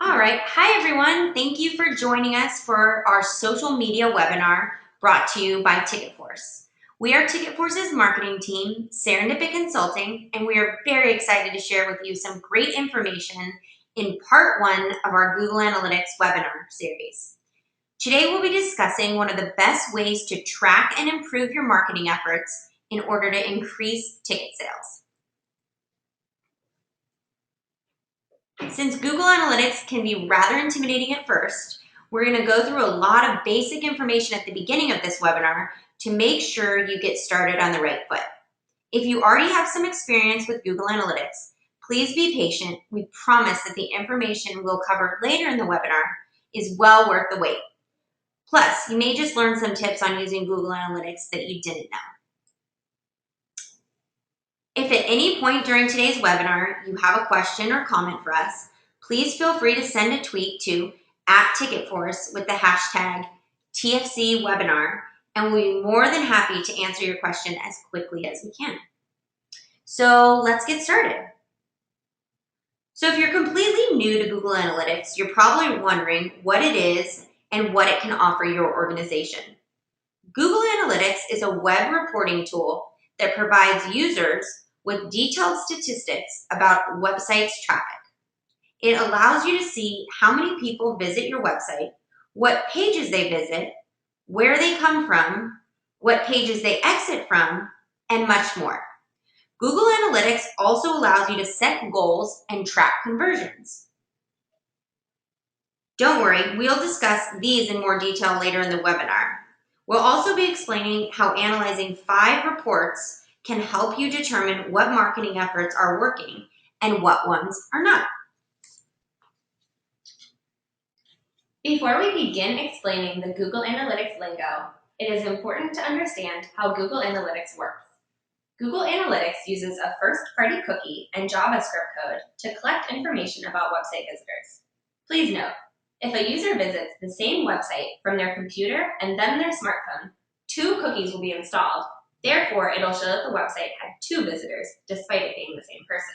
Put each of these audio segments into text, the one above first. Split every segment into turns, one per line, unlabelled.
All right. Hi, everyone. Thank you for joining us for our social media webinar brought to you by TicketForce. We are TicketForce's marketing team, Serendipity Consulting, and we are very excited to share with you some great information in part one of our Google Analytics webinar series. Today, we'll be discussing one of the best ways to track and improve your marketing efforts in order to increase ticket sales. Since Google Analytics can be rather intimidating at first, we're going to go through a lot of basic information at the beginning of this webinar to make sure you get started on the right foot. If you already have some experience with Google Analytics, please be patient. We promise that the information we'll cover later in the webinar is well worth the wait. Plus, you may just learn some tips on using Google Analytics that you didn't know. If at any point during today's webinar you have a question or comment for us, please feel free to send a tweet to @TicketForce with the hashtag TFCwebinar, and we'll be more than happy to answer your question as quickly as we can. So let's get started. So if you're completely new to Google Analytics, you're probably wondering what it is and what it can offer your organization. Google Analytics is a web reporting tool that provides users with detailed statistics about websites' traffic. It allows you to see how many people visit your website, what pages they visit, where they come from, what pages they exit from, and much more. Google Analytics also allows you to set goals and track conversions. Don't worry, we'll discuss these in more detail later in the webinar. We'll also be explaining how analyzing 5 reports can help you determine what marketing efforts are working and what ones are not. Before we begin explaining the Google Analytics lingo, it is important to understand how Google Analytics works. Google Analytics uses a first-party cookie and JavaScript code to collect information about website visitors. Please note, if a user visits the same website from their computer and then their smartphone, 2 cookies will be installed. Therefore, it'll show that the website had 2 visitors, despite it being the same person.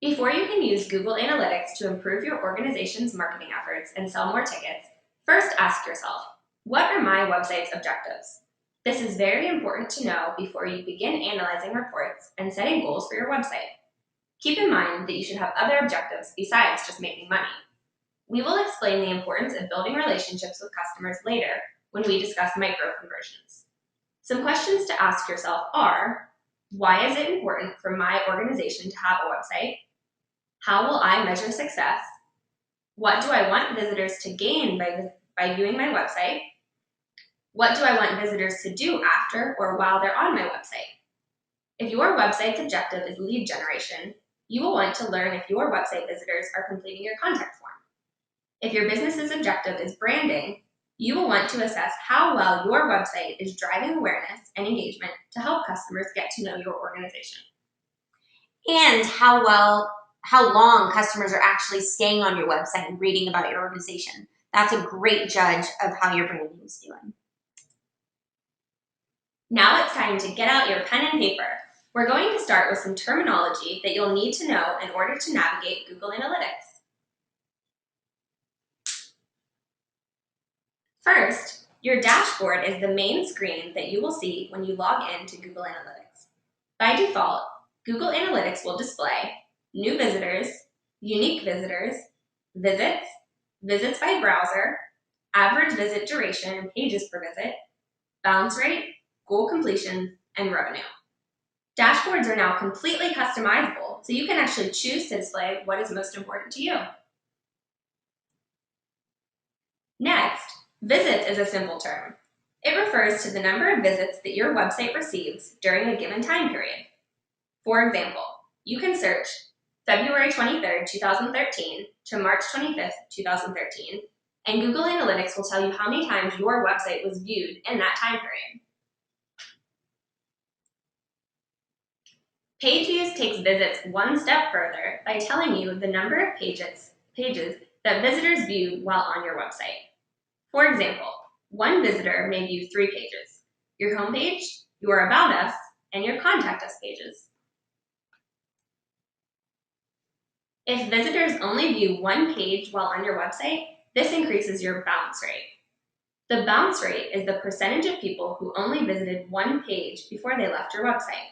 Before you can use Google Analytics to improve your organization's marketing efforts and sell more tickets, first ask yourself, what are my website's objectives? This is very important to know before you begin analyzing reports and setting goals for your website. Keep in mind that you should have other objectives besides just making money. We will explain the importance of building relationships with customers later when we discuss micro-conversions. Some questions to ask yourself are, why is it important for my organization to have a website? How will I measure success? What do I want visitors to gain by viewing my website? What do I want visitors to do after or while they're on my website? If your website's objective is lead generation, you will want to learn if your website visitors are completing your contact form. If your business's objective is branding, you will want to assess how well your website is driving awareness and engagement to help customers get to know your organization. And how long customers are actually staying on your website and reading about your organization. That's a great judge of how your branding is doing. Now it's time to get out your pen and paper. We're going to start with some terminology that you'll need to know in order to navigate Google Analytics. First, your dashboard is the main screen that you will see when you log into Google Analytics. By default, Google Analytics will display new visitors, unique visitors, visits, visits by browser, average visit duration and pages per visit, bounce rate, goal completion, and revenue. Dashboards are now completely customizable, so you can actually choose to display what is most important to you. Next, visits is a simple term. It refers to the number of visits that your website receives during a given time period. For example, you can search February 23rd, 2013 to March 25th, 2013, and Google Analytics will tell you how many times your website was viewed in that time period. Pageviews takes visits one step further by telling you the number of pages that visitors viewed while on your website. For example, one visitor may view 3 pages: your homepage, your About Us, and your Contact Us pages. If visitors only view one page while on your website, this increases your bounce rate. The bounce rate is the percentage of people who only visited one page before they left your website.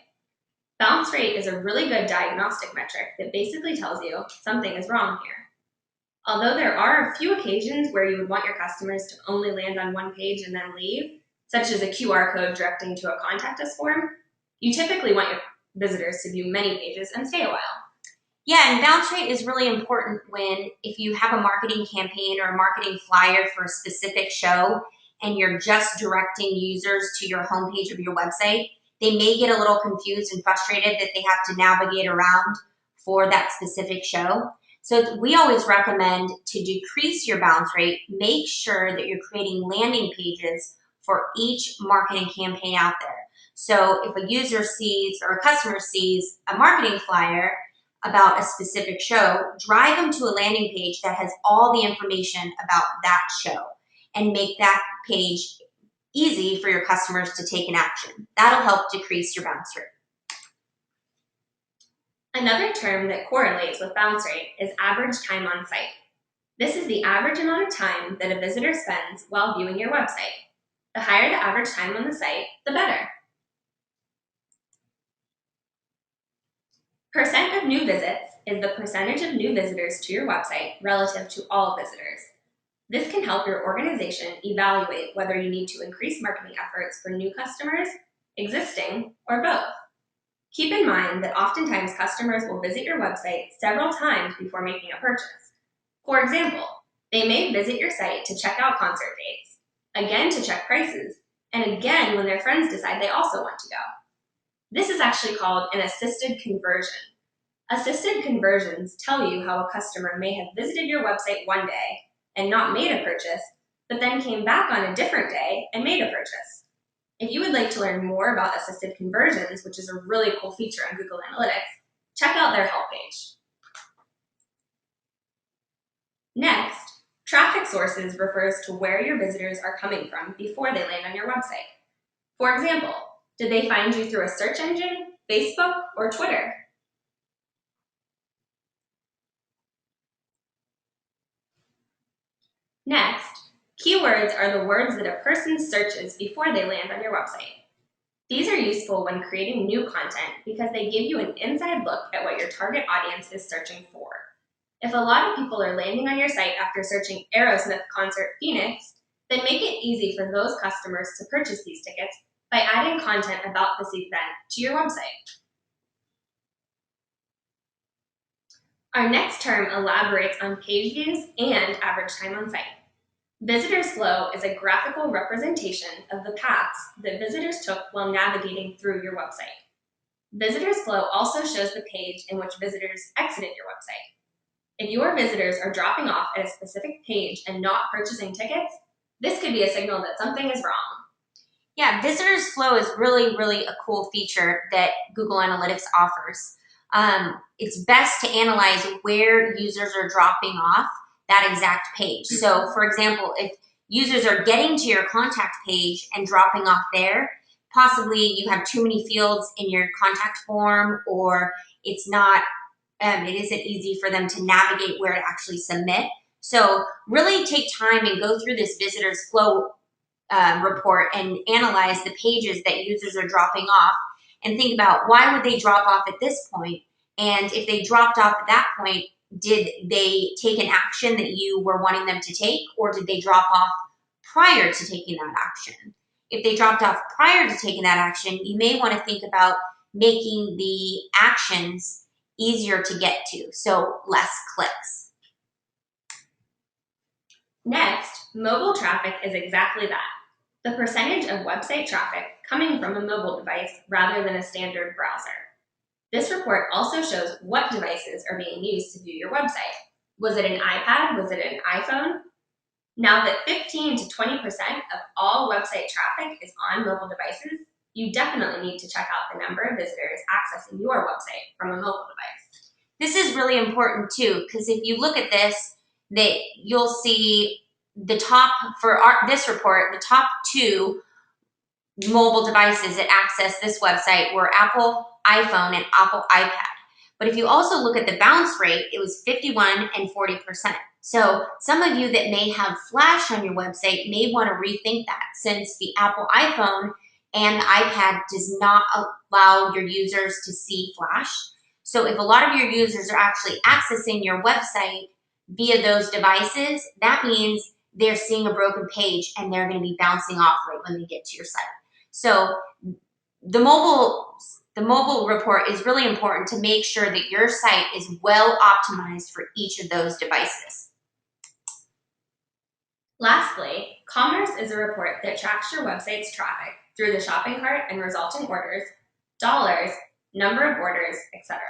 Bounce rate is a really good diagnostic metric that basically tells you something is wrong here. Although there are a few occasions where you would want your customers to only land on one page and then leave, such as a QR code directing to a contact us form, you typically want your visitors to view many pages and stay a while.
Yeah, and bounce rate is really important if you have a marketing campaign or a marketing flyer for a specific show and you're just directing users to your homepage of your website, they may get a little confused and frustrated that they have to navigate around for that specific show. So we always recommend to decrease your bounce rate, make sure that you're creating landing pages for each marketing campaign out there. So if a user sees or a customer sees a marketing flyer about a specific show, drive them to a landing page that has all the information about that show and make that page easy for your customers to take an action. That'll help decrease your bounce rate.
Another term that correlates with bounce rate is average time on site. This is the average amount of time that a visitor spends while viewing your website. The higher the average time on the site, the better. Percent of new visits is the percentage of new visitors to your website relative to all visitors. This can help your organization evaluate whether you need to increase marketing efforts for new customers, existing, or both. Keep in mind that oftentimes customers will visit your website several times before making a purchase. For example, they may visit your site to check out concert dates, again to check prices, and again when their friends decide they also want to go. This is actually called an assisted conversion. Assisted conversions tell you how a customer may have visited your website one day and not made a purchase, but then came back on a different day and made a purchase. If you would like to learn more about assisted conversions, which is a really cool feature on Google Analytics, check out their help page. Next, traffic sources refers to where your visitors are coming from before they land on your website. For example, did they find you through a search engine, Facebook, or Twitter? Next, keywords are the words that a person searches before they land on your website. These are useful when creating new content because they give you an inside look at what your target audience is searching for. If a lot of people are landing on your site after searching Aerosmith Concert Phoenix, then make it easy for those customers to purchase these tickets by adding content about this event to your website. Our next term elaborates on page views and average time on site. Visitors flow is a graphical representation of the paths that visitors took while navigating through your website. Visitors flow also shows the page in which visitors exited your website. If your visitors are dropping off at a specific page and not purchasing tickets, this could be a signal that something is wrong.
Yeah, visitors flow is really a cool feature that Google Analytics offers. It's best to analyze where users are dropping off that exact page. So for example, if users are getting to your contact page and dropping off there, possibly you have too many fields in your contact form, or it's not, it isn't easy for them to navigate where to actually submit. So really take time and go through this visitors flow report and analyze the pages that users are dropping off and think about why would they drop off at this point? And if they dropped off at that point, did they take an action that you were wanting them to take, or did they drop off prior to taking that action? If they dropped off prior to taking that action, you may want to think about making the actions easier to get to, so less clicks.
Next, mobile traffic is exactly that. The percentage of website traffic coming from a mobile device rather than a standard browser. This report also shows what devices are being used to view your website. Was it an iPad? Was it an iPhone? Now that 15 to 20% of all website traffic is on mobile devices, you definitely need to check out the number of visitors accessing your website from a mobile device.
This is really important too, because if you look at this, you'll see the top, for this report, the top 2 mobile devices that access this website were Apple iPhone and Apple iPad. But if you also look at the bounce rate, it was 51 and 40%. So some of you that may have Flash on your website may want to rethink that, since the Apple iPhone and the iPad does not allow your users to see Flash. So if a lot of your users are actually accessing your website via those devices, that means they're seeing a broken page and they're going to be bouncing off right when they get to your site. So the mobile report is really important to make sure that your site is well optimized for each of those devices.
Lastly, Commerce is a report that tracks your website's traffic through the shopping cart and resulting orders, dollars, number of orders, etc.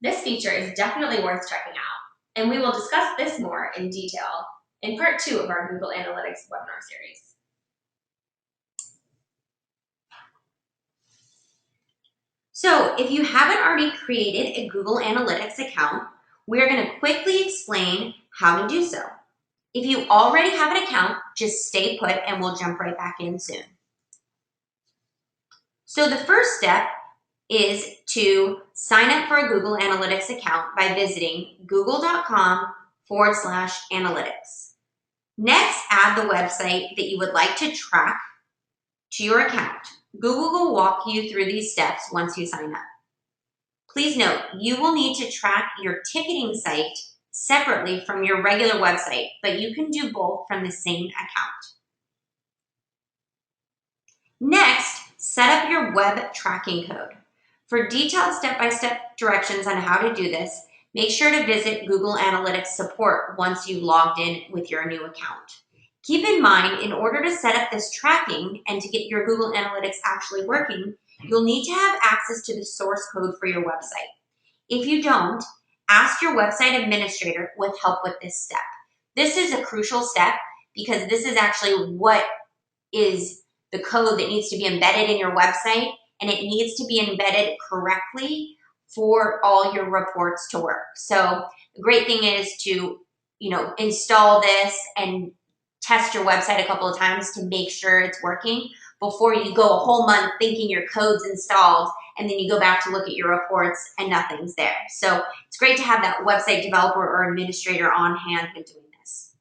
This feature is definitely worth checking out, and we will discuss this more in detail in part 2 of our Google Analytics webinar series.
So if you haven't already created a Google Analytics account, we're going to quickly explain how to do so. If you already have an account, just stay put and we'll jump right back in soon. So the first step is to sign up for a Google Analytics account by visiting google.com/analytics. Next, add the website that you would like to track to your account. Google will walk you through these steps once you sign up. Please note, you will need to track your ticketing site separately from your regular website, but you can do both from the same account. Next, set up your web tracking code. For detailed step-by-step directions on how to do this, make sure to visit Google Analytics support once you've logged in with your new account. Keep in mind, in order to set up this tracking and to get your Google Analytics actually working, you'll need to have access to the source code for your website. If you don't, ask your website administrator with help with this step. This is a crucial step because this is actually what is the code that needs to be embedded in your website, and it needs to be embedded correctly for all your reports to work. So the great thing is to, install this and test your website a couple of times to make sure it's working before you go a whole month thinking your code's installed and then you go back to look at your reports and nothing's there. So it's great to have that website developer or administrator on hand when doing this.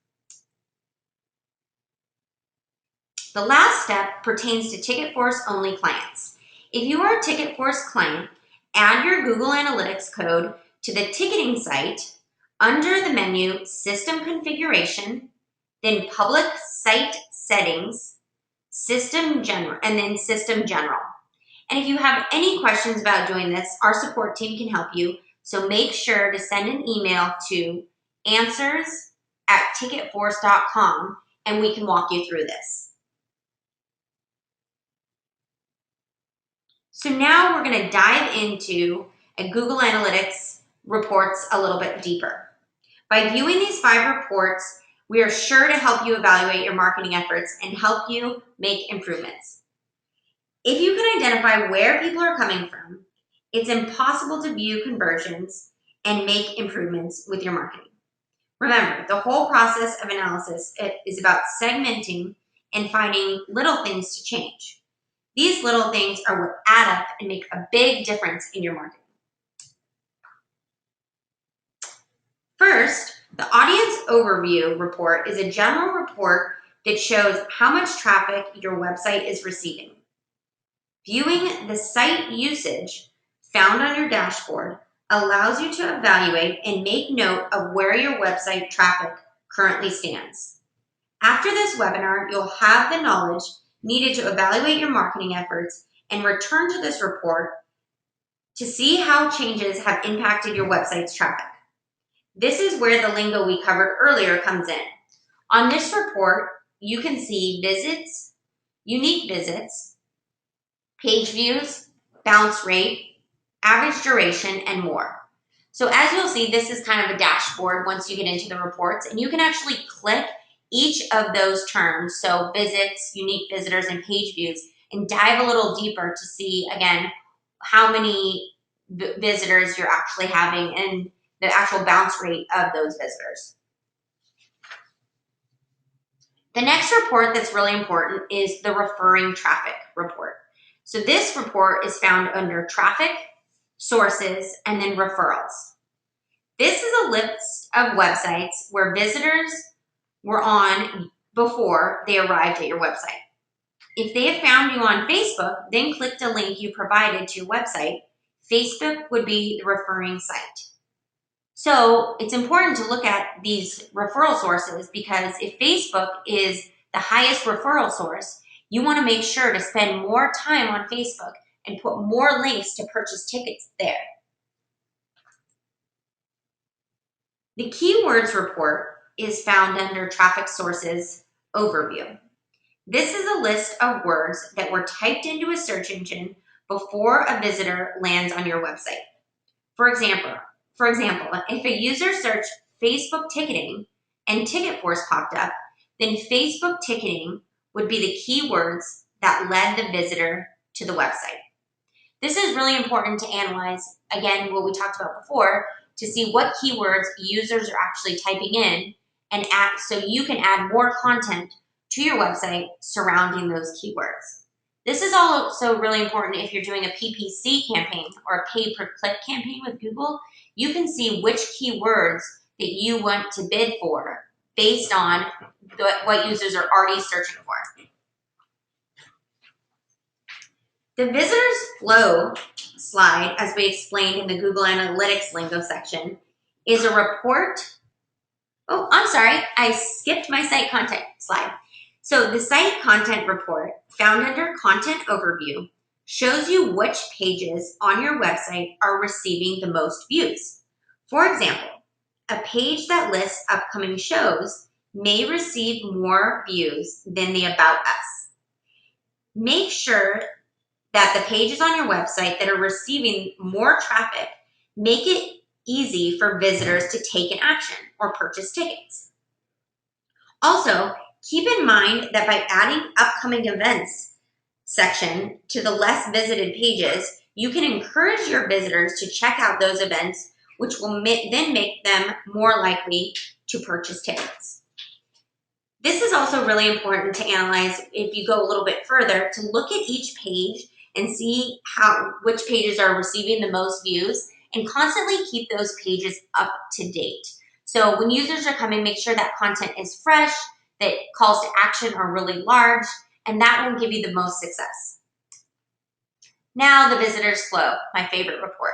The last step pertains to TicketForce only clients. If you are a TicketForce client, add your Google Analytics code to the ticketing site under the menu System Configuration, then Public Site Settings, System General, and then System General. And if you have any questions about doing this, our support team can help you. So make sure to send an email to answers@ticketforce.com and we can walk you through this. So now we're going to dive into a Google Analytics reports a little bit deeper. By viewing these 5 reports, we are sure to help you evaluate your marketing efforts and help you make improvements. If you can identify where people are coming from, it's impossible to view conversions and make improvements with your marketing. Remember, the whole process of analysis is about segmenting and finding little things to change. These little things are what add up and make a big difference in your marketing. First, the audience overview report is a general report that shows how much traffic your website is receiving. Viewing the site usage found on your dashboard allows you to evaluate and make note of where your website traffic currently stands. After this webinar, you'll have the knowledge needed to evaluate your marketing efforts and return to this report to see how changes have impacted your website's traffic. This is where the lingo we covered earlier comes in. On this report, you can see visits, unique visits, page views, bounce rate, average duration, and more. So as you'll see, this is kind of a dashboard once you get into the reports, and you can actually click each of those terms, so visits, unique visitors, and page views, and dive a little deeper to see, again, how many visitors you're actually having and the actual bounce rate of those visitors. The next report that's really important is the referring traffic report. So this report is found under traffic, sources, and then referrals. This is a list of websites where visitors were on before they arrived at your website. If they have found you on Facebook, then clicked a link you provided to your website, Facebook would be the referring site. So it's important to look at these referral sources because if Facebook is the highest referral source, you want to make sure to spend more time on Facebook and put more links to purchase tickets there. The keywords report is found under Traffic Sources Overview. This is a list of words that were typed into a search engine before a visitor lands on your website. For example, if a user searched Facebook ticketing and TicketForce popped up, then Facebook ticketing would be the keywords that led the visitor to the website. This is really important to analyze, again, what we talked about before, to see what keywords users are actually typing in and so you can add more content to your website surrounding those keywords. This is also really important if you're doing a PPC campaign or a pay-per-click campaign with Google. You can see which keywords that you want to bid for based on what users are already searching for. The visitors flow slide, as we explained in the Google Analytics lingo section, is a report. Oh, I'm sorry, I skipped my site content slide. So the site content report found under Content Overview shows you which pages on your website are receiving the most views. For example, a page that lists upcoming shows may receive more views than the About Us. Make sure that the pages on your website that are receiving more traffic make it easy for visitors to take an action or purchase tickets. Also, keep in mind that by adding upcoming events section to the less visited pages, you can encourage your visitors to check out those events, which will then make them more likely to purchase tickets. This is also really important to analyze if you go a little bit further, to look at each page and see which pages are receiving the most views and constantly keep those pages up to date. So when users are coming, make sure that content is fresh, that calls to action are really large, and that will give you the most success. Now the visitors flow, my favorite report.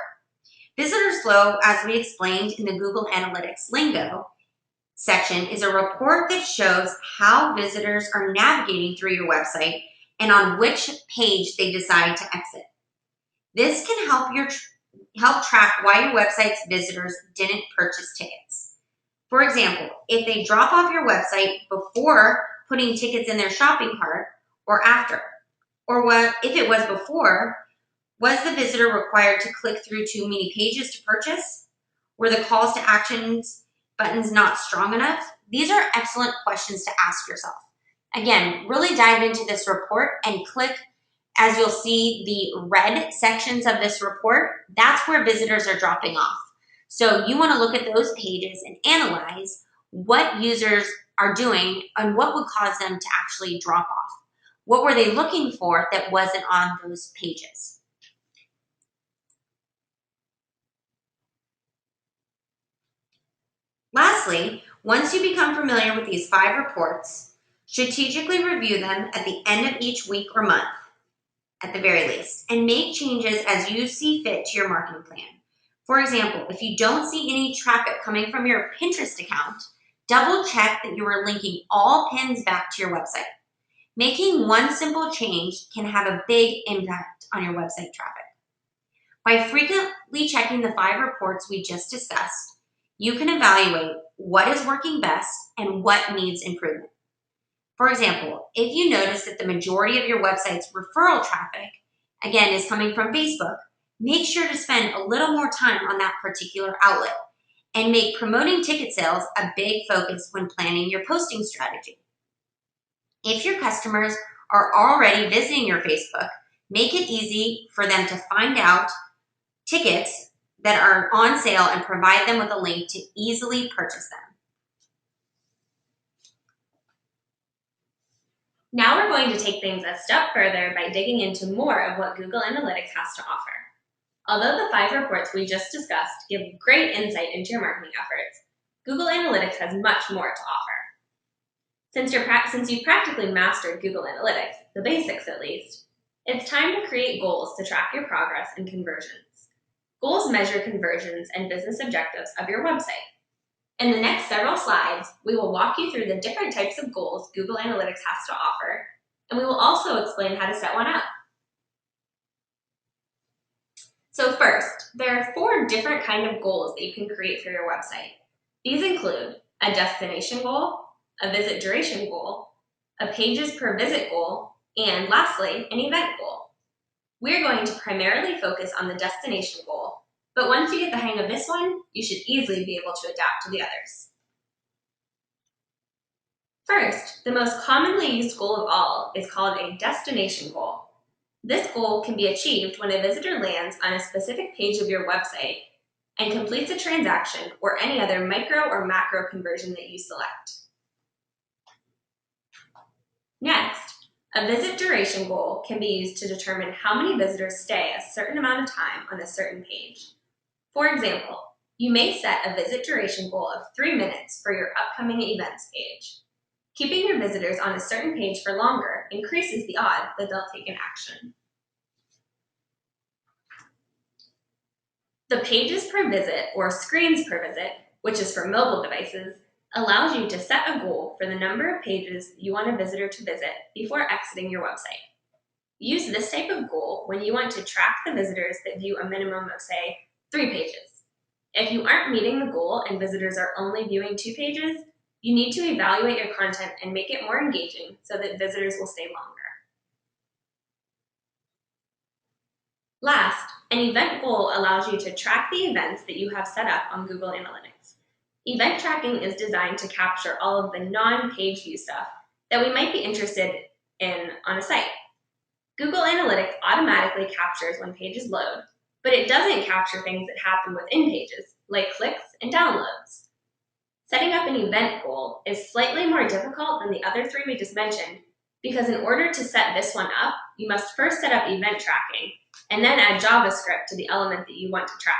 Visitors flow, as we explained in the Google Analytics lingo section, is a report that shows how visitors are navigating through your website and on which page they decide to exit. This can help track why your website's visitors didn't purchase tickets. For example, if they drop off your website before putting tickets in their shopping cart or after, or if it was before, was the visitor required to click through too many pages to purchase? Were the calls to actions buttons not strong enough? These are excellent questions to ask yourself. Again, really dive into this report and click, as you'll see the red sections of this report, that's where visitors are dropping off. So you want to look at those pages and analyze what users are doing and what would cause them to actually drop off. What were they looking for that wasn't on those pages? Lastly, once you become familiar with these 5 reports, strategically review them at the end of each week or month, at the very least, and make changes as you see fit to your marketing plan. For example, if you don't see any traffic coming from your Pinterest account, double check that you are linking all pins back to your website. Making one simple change can have a big impact on your website traffic. By frequently checking the 5 reports we just discussed, you can evaluate what is working best and what needs improvement. For example, if you notice that the majority of your website's referral traffic, again, is coming from Facebook, make sure to spend a little more time on that particular outlet and make promoting ticket sales a big focus when planning your posting strategy. If your customers are already visiting your Facebook, make it easy for them to find out tickets that are on sale and provide them with a link to easily purchase them.
Now we're going to take things a step further by digging into more of what Google Analytics has to offer. Although the 5 reports we just discussed give great insight into your marketing efforts, Google Analytics has much more to offer. Since you've practically mastered Google Analytics, the basics at least, it's time to create goals to track your progress and conversions. Goals measure conversions and business objectives of your website. In the next several slides, we will walk you through the different types of goals Google Analytics has to offer, and we will also explain how to set one up. So first, there are 4 different kinds of goals that you can create for your website. These include a destination goal, a visit duration goal, a pages per visit goal, and lastly, an event goal. We're going to primarily focus on the destination goal, but once you get the hang of this one, you should easily be able to adapt to the others. First, the most commonly used goal of all is called a destination goal. This goal can be achieved when a visitor lands on a specific page of your website and completes a transaction or any other micro or macro conversion that you select. Next, a visit duration goal can be used to determine how many visitors stay a certain amount of time on a certain page. For example, you may set a visit duration goal of 3 minutes for your upcoming events page. Keeping your visitors on a certain page for longer increases the odds that they'll take an action. The pages per visit, or screens per visit, which is for mobile devices, allows you to set a goal for the number of pages you want a visitor to visit before exiting your website. Use this type of goal when you want to track the visitors that view a minimum of, say, 3 pages. If you aren't meeting the goal and visitors are only viewing 2 pages, you need to evaluate your content and make it more engaging so that visitors will stay longer. Last, an event goal allows you to track the events that you have set up on Google Analytics. Event tracking is designed to capture all of the non-page view stuff that we might be interested in on a site. Google Analytics automatically captures when pages load, but it doesn't capture things that happen within pages, like clicks and downloads. Setting up an event goal is slightly more difficult than the other 3 we just mentioned, because in order to set this one up, you must first set up event tracking, and then add JavaScript to the element that you want to track.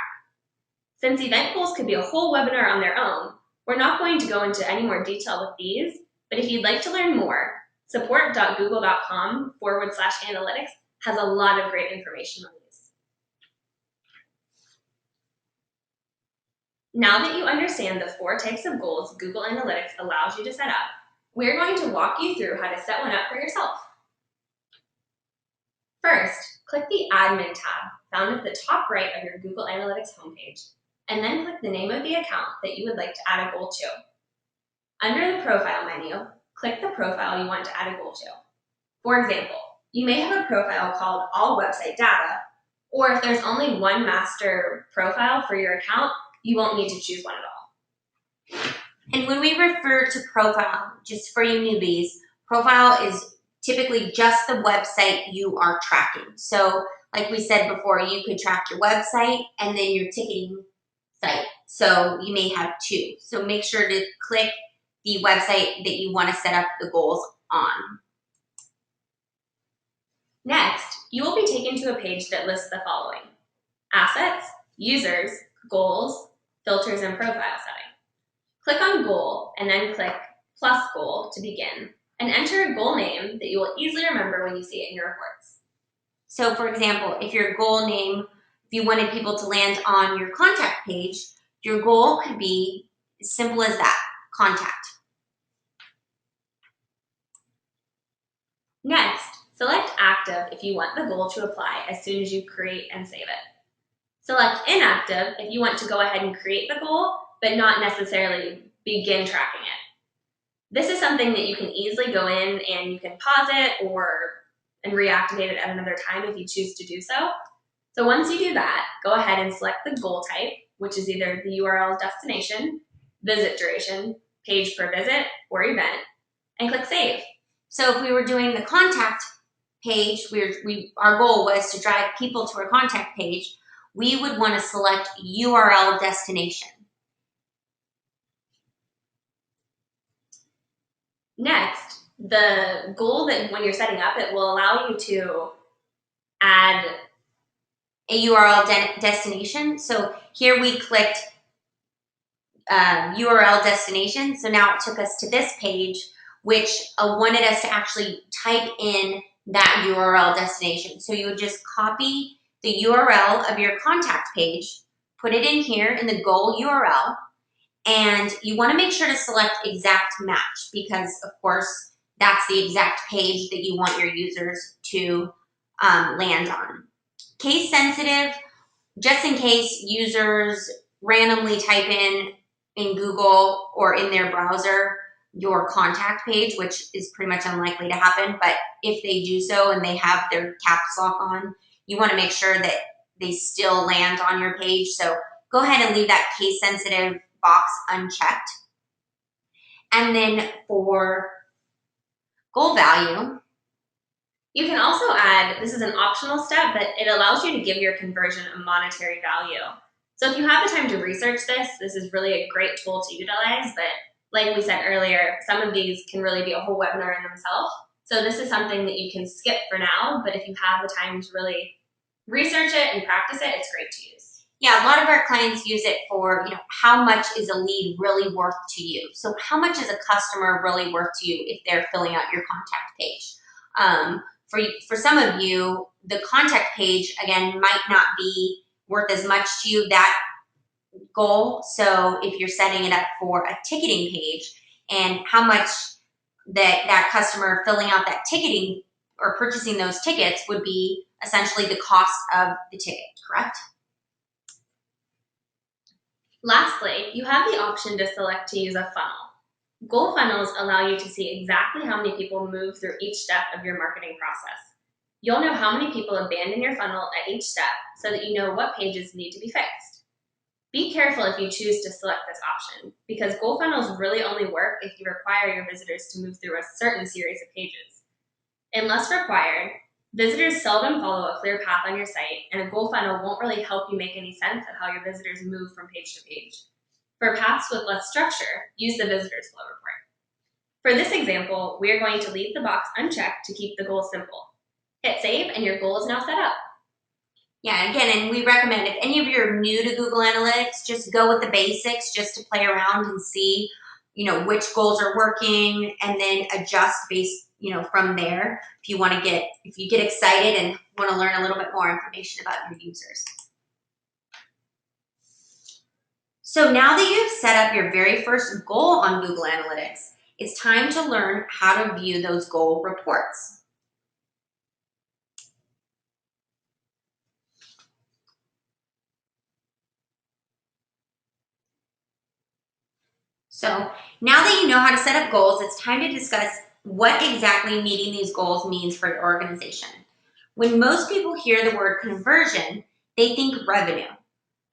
Since event goals could be a whole webinar on their own, we're not going to go into any more detail with these, but if you'd like to learn more, support.google.com/analytics has a lot of great information on these. Now that you understand the 4 types of goals Google Analytics allows you to set up, we're going to walk you through how to set one up for yourself. First, click the Admin tab found at the top right of your Google Analytics homepage, and then click the name of the account that you would like to add a goal to. Under the Profile menu, click the profile you want to add a goal to. For example, you may have a profile called All Website Data, or if there's only one master profile for your account, you won't need to choose one at all.
And when we refer to profile, just for you newbies, profile is typically just the website you are tracking. So like we said before, you could track your website and then your ticketing site. So you may have 2. So make sure to click the website that you want to set up the goals on.
Next, you will be taken to a page that lists the following: assets, users, goals, filters, and profile setting. Click on Goal and then click Plus Goal to begin, and enter a goal name that you will easily remember when you see it in your reports.
So for example, if your goal name, if you wanted people to land on your contact page, your goal could be as simple as that: contact.
Next, select Active if you want the goal to apply as soon as you create and save it. Select Inactive if you want to go ahead and create the goal, but not necessarily begin tracking it. This is something that you can easily go in and you can pause it and reactivate it at another time if you choose to do so. So once you do that, go ahead and select the goal type, which is either the URL destination, visit duration, page per visit, or event, and click Save.
So if we were doing the contact page, our goal was to drive people to our contact page, we would want to select URL destination.
Next, the goal that when you're setting up, it will allow you to add
a URL destination. So here we clicked URL destination. So now it took us to this page, which wanted us to actually type in that URL destination. So you would just copy the URL of your contact page, put it in here in the goal URL, and you want to make sure to select exact match because, of course, that's the exact page that you want your users to land on. Case sensitive, just in case users randomly type in Google or in their browser your contact page, which is pretty much unlikely to happen, but if they do so and they have their caps lock on, you want to make sure that they still land on your page. So go ahead and leave that case sensitive box unchecked. And then for goal value,
you can also add, this is an optional step, but it allows you to give your conversion a monetary value. So if you have the time to research this is really a great tool to utilize, but like we said earlier, some of these can really be a whole webinar in themselves. So this is something that you can skip for now, but if you have the time to really research it and practice it, it's great to use.
Yeah, a lot of our clients use it for, how much is a lead really worth to you? So how much is a customer really worth to you if they're filling out your contact page? For some of you, the contact page, again, might not be worth as much to you, that goal. So if you're setting it up for a ticketing page and how much that customer filling out that ticketing or purchasing those tickets would be essentially the cost of the ticket, correct?
Lastly, you have the option to select to use a funnel. Goal funnels allow you to see exactly how many people move through each step of your marketing process. You'll know how many people abandon your funnel at each step so that you know what pages need to be fixed. Be careful if you choose to select this option, because goal funnels really only work if you require your visitors to move through a certain series of pages. Unless required, visitors seldom follow a clear path on your site, and a goal funnel won't really help you make any sense of how your visitors move from page to page. For paths with less structure, use the visitors flow report. For this example, we are going to leave the box unchecked to keep the goal simple. Hit save and your goal is now set up.
Yeah, again, and we recommend if any of you are new to Google Analytics, just go with the basics just to play around and see, which goals are working and then adjust based, from there if you get excited and want to learn a little bit more information about your users. So now that you've set up your very first goal on Google Analytics, it's time to learn how to view those goal reports. So now that you know how to set up goals, it's time to discuss what exactly meeting these goals means for your organization. When most people hear the word conversion, they think revenue,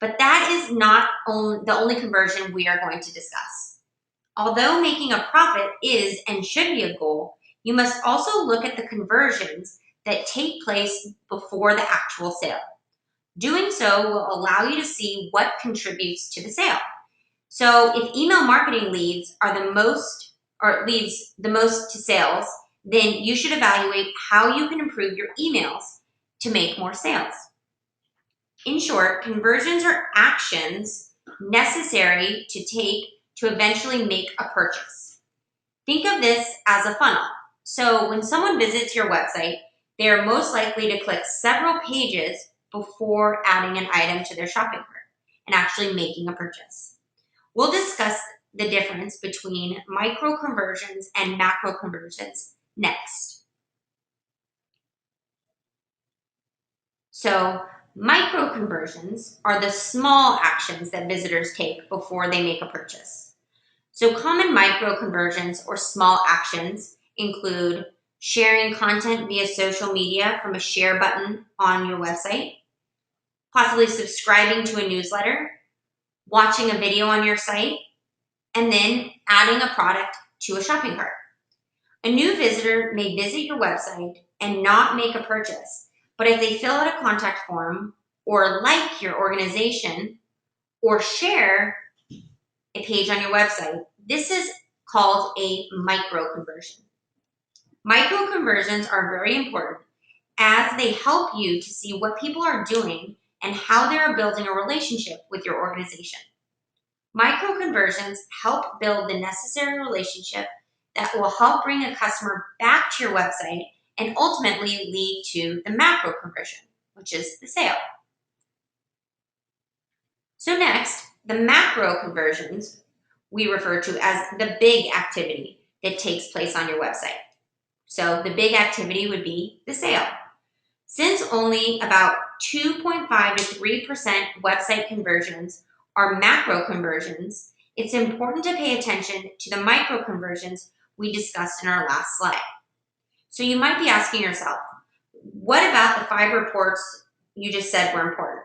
but that is not the only conversion we are going to discuss. Although making a profit is and should be a goal, you must also look at the conversions that take place before the actual sale. Doing so will allow you to see what contributes to the sale. So if email marketing leads are leads the most to sales, then you should evaluate how you can improve your emails to make more sales. In short, conversions are actions necessary to take to eventually make a purchase. Think of this as a funnel. So when someone visits your website, they are most likely to click several pages before adding an item to their shopping cart and actually making a purchase. We'll discuss the difference between micro conversions and macro conversions next. So micro conversions are the small actions that visitors take before they make a purchase. So common micro conversions or small actions include sharing content via social media from a share button on your website, possibly subscribing to a newsletter, watching a video on your site, and then adding a product to a shopping cart. A new visitor may visit your website and not make a purchase, but if they fill out a contact form or like your organization or share a page on your website, this is called a micro conversion. Micro conversions are very important as they help you to see what people are doing and how they are building a relationship with your organization. Micro conversions help build the necessary relationship that will help bring a customer back to your website and ultimately lead to the macro conversion, which is the sale. So next, the macro conversions we refer to as the big activity that takes place on your website. So the big activity would be the sale. Since only about 2.5 to 3% website conversions are macro conversions, it's important to pay attention to the micro conversions we discussed in our last slide. So you might be asking yourself, what about the 5 reports you just said were important?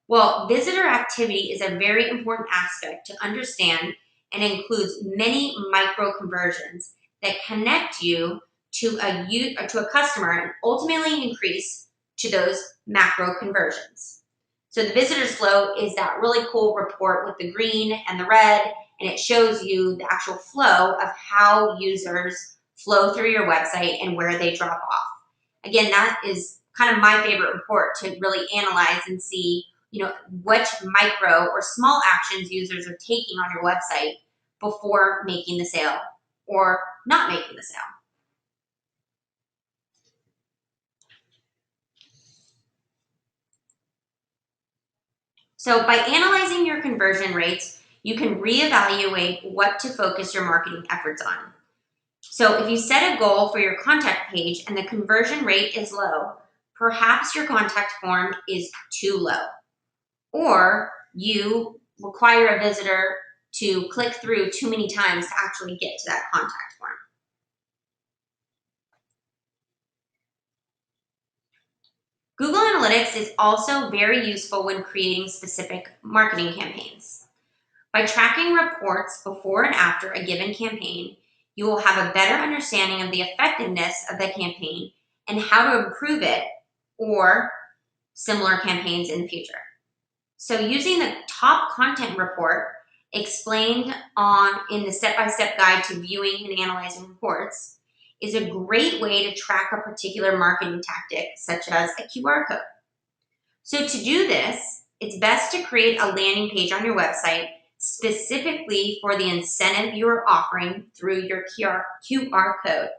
Well, visitor activity is a very important aspect to understand and includes many micro conversions that connect you to a customer and ultimately increase to those macro conversions. So the visitors flow is that really cool report with the green and the red, and it shows you the actual flow of how users flow through your website and where they drop off. Again, that is kind of my favorite report to really analyze and see, what micro or small actions users are taking on your website before making the sale or not making the sale. So by analyzing your conversion rates, you can reevaluate what to focus your marketing efforts on. So if you set a goal for your contact page and the conversion rate is low, perhaps your contact form is too low, or you require a visitor to click through too many times to actually get to that contact form. Google Analytics is also very useful when creating specific marketing campaigns. By tracking reports before and after a given campaign, you will have a better understanding of the effectiveness of the campaign and how to improve it or similar campaigns in the future. So using the top content report explained in the step-by-step guide to viewing and analyzing reports is a great way to track a particular marketing tactic, such as a QR code. So to do this, it's best to create a landing page on your website specifically for the incentive you are offering through your QR code.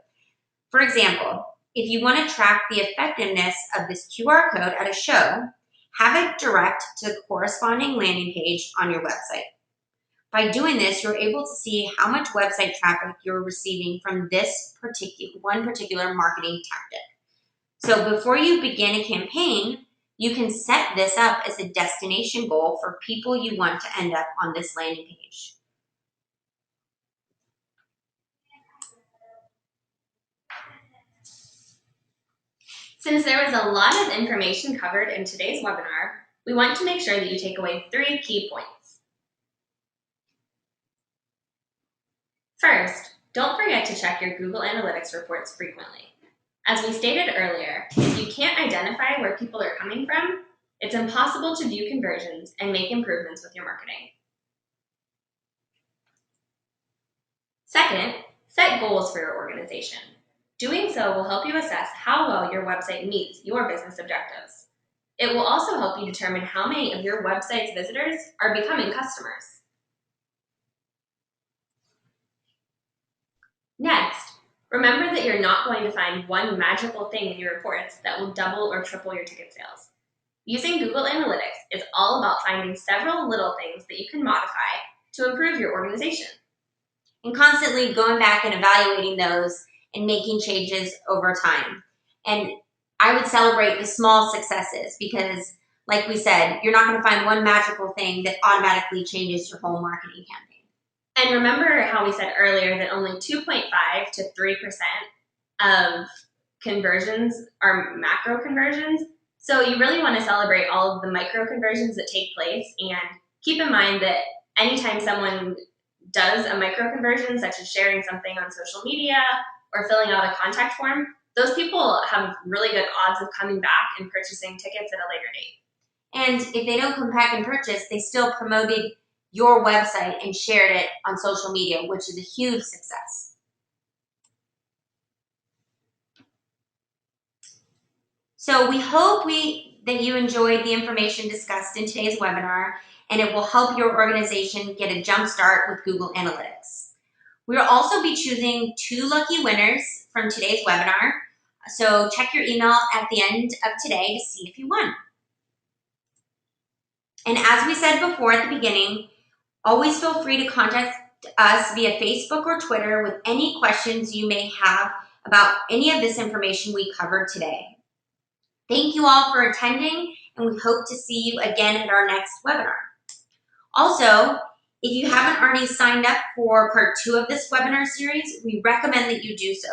For example, if you want to track the effectiveness of this QR code at a show, have it direct to the corresponding landing page on your website. By doing this, you're able to see how much website traffic you're receiving from this particular marketing tactic. So before you begin a campaign, you can set this up as a destination goal for people you want to end up on this landing page.
Since there was a lot of information covered in today's webinar, we want to make sure that you take away 3 key points. First, don't forget to check your Google Analytics reports frequently. As we stated earlier, if you can't identify where people are coming from, it's impossible to view conversions and make improvements with your marketing. Second, set goals for your organization. Doing so will help you assess how well your website meets your business objectives. It will also help you determine how many of your website's visitors are becoming customers. Next, remember that you're not going to find one magical thing in your reports that will double or triple your ticket sales. Using Google Analytics is all about finding several little things that you can modify to improve your organization.
And constantly going back and evaluating those and making changes over time. And I would celebrate the small successes because, like we said, you're not going to find one magical thing that automatically changes your whole marketing campaign.
And remember how we said earlier that only 2.5 to 3% of conversions are macro conversions. So you really want to celebrate all of the micro conversions that take place, and keep in mind that anytime someone does a micro conversion, such as sharing something on social media or filling out a contact form, those people have really good odds of coming back and purchasing tickets at a later date.
And if they don't come back and purchase, they still promoted your website and shared it on social media, which is a huge success. So we hope we that you enjoyed the information discussed in today's webinar, and it will help your organization get a jump start with Google Analytics. We will also be choosing 2 lucky winners from today's webinar, so check your email at the end of today to see if you won. And as we said before at the beginning, always feel free to contact us via Facebook or Twitter with any questions you may have about any of this information we covered today. Thank you all for attending, and we hope to see you again at our next webinar. Also, if you haven't already signed up for part 2 of this webinar series, we recommend that you do so.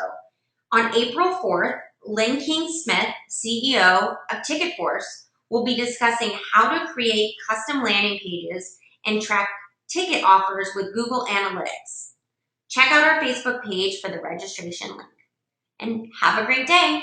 On April 4th, Lynn King-Smith, CEO of TicketForce, will be discussing how to create custom landing pages and track ticket offers with Google Analytics. Check out our Facebook page for the registration link. And have a great day.